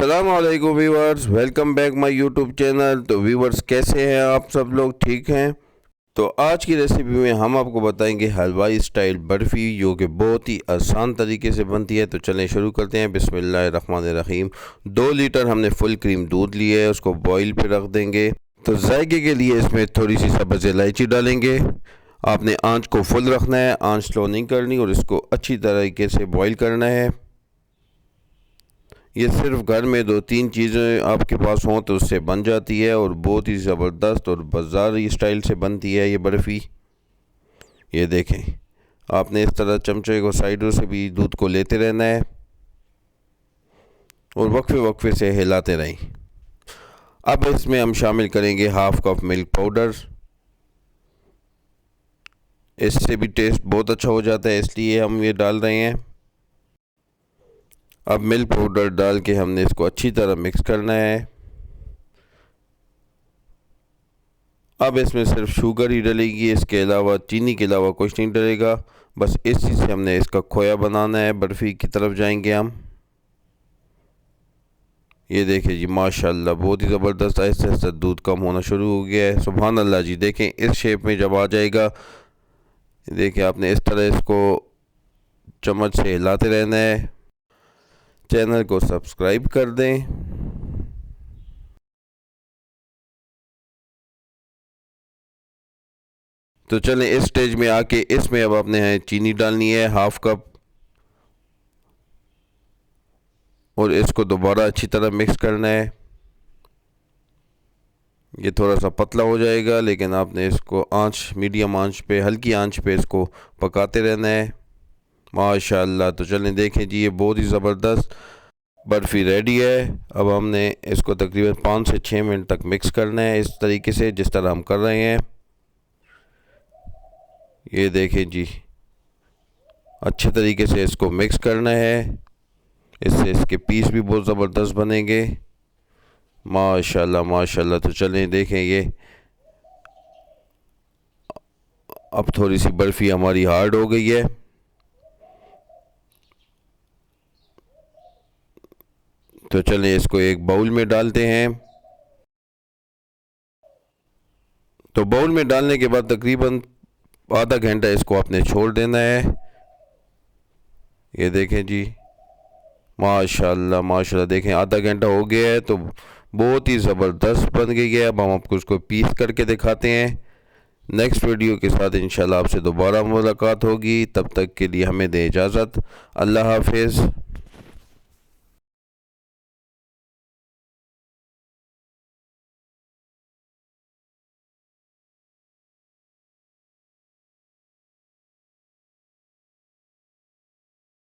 अस्सलाम वालेकुम viewers, welcome back my YouTube channel. तो व्यूवर्स, कैसे हैं आप सब लोग? ठीक हैं? तो आज की रेसिपी में हम आपको बताएंगे हलवाई स्टाइल बर्फ़ी, जो कि बहुत ही आसान तरीके से बनती है। तो चलें शुरू करते हैं। बिस्मिल्लाहिर्रहमानिर्रहीम। 2 लीटर हमने फुल क्रीम दूध लिया है, उसको बॉईल पे रख देंगे। तो जायके के लिए इसमें थोड़ी सी सब्ज़ इलायची डालेंगे। आपने आंच को फुल रखना है, आंच स्लो नहीं करनी, और इसको अच्छी तरीके से बॉईल करना है। ये सिर्फ घर में 2-3 चीज़ें आपके पास हों तो उससे बन जाती है, और बहुत ही ज़बरदस्त और बाज़ारी स्टाइल से बनती है ये बर्फ़ी। ये देखें, आपने इस तरह चमचे को साइडों से भी दूध को लेते रहना है और वक्फे वक्फे से हिलाते रहें। अब इसमें हम शामिल करेंगे हाफ़ कप मिल्क पाउडर। इससे भी टेस्ट बहुत अच्छा हो जाता है, इसलिए हम ये डाल रहे हैं। अब मिल्क पाउडर डाल के हमने इसको अच्छी तरह मिक्स करना है। अब इसमें सिर्फ शुगर ही डलेगी, इसके अलावा चीनी के अलावा कुछ नहीं डलेगा। बस इस चीज़ से हमने इसका खोया बनाना है। बर्फ़ी की तरफ जाएंगे हम। ये देखिए जी, माशाल्लाह बहुत ही ज़बरदस्त आहिस्ते आहिस्ते दूध कम होना शुरू हो गया है। सुभान अल्लाह जी। देखें, इस शेप में जब आ जाएगा, देखिए आपने इस तरह इसको चम्मच से हिलाते रहना है। चैनल को सब्सक्राइब कर दें। तो चलें, इस स्टेज में आके इसमें अब आपने चीनी डालनी है हाफ़ कप, और इसको दोबारा अच्छी तरह मिक्स करना है। ये थोड़ा सा पतला हो जाएगा, लेकिन आपने इसको आंच मीडियम आंच पे, हल्की आंच पे इसको पकाते रहना है। माशाल्लाह। तो चलें देखें जी, ये बहुत ही ज़बरदस्त बर्फ़ी रेडी है। अब हमने इसको तकरीबन 5 से 6 मिनट तक मिक्स करना है, इस तरीके से जिस तरह हम कर रहे हैं। ये देखें जी, अच्छे तरीके से इसको मिक्स करना है, इससे इसके पीस भी बहुत ज़बरदस्त बनेंगे। माशाल्लाह माशाल्लाह। तो चलें देखें, ये अब थोड़ी सी बर्फ़ी हमारी हार्ड हो गई है। तो चलें इसको एक बाउल में डालते हैं। तो बाउल में डालने के बाद तकरीबन आधा घंटा इसको आपने छोड़ देना है। ये देखें जी, माशाल्लाह माशाल्लाह। देखें, आधा घंटा हो गया है, तो बहुत ही ज़बरदस्त बन गई है। अब हम आपको उसको पीस करके दिखाते हैं। नेक्स्ट वीडियो के साथ इंशाल्लाह आपसे दोबारा मुलाकात होगी। तब तक के लिए हमें दें इजाज़त। अल्लाह हाफिज़।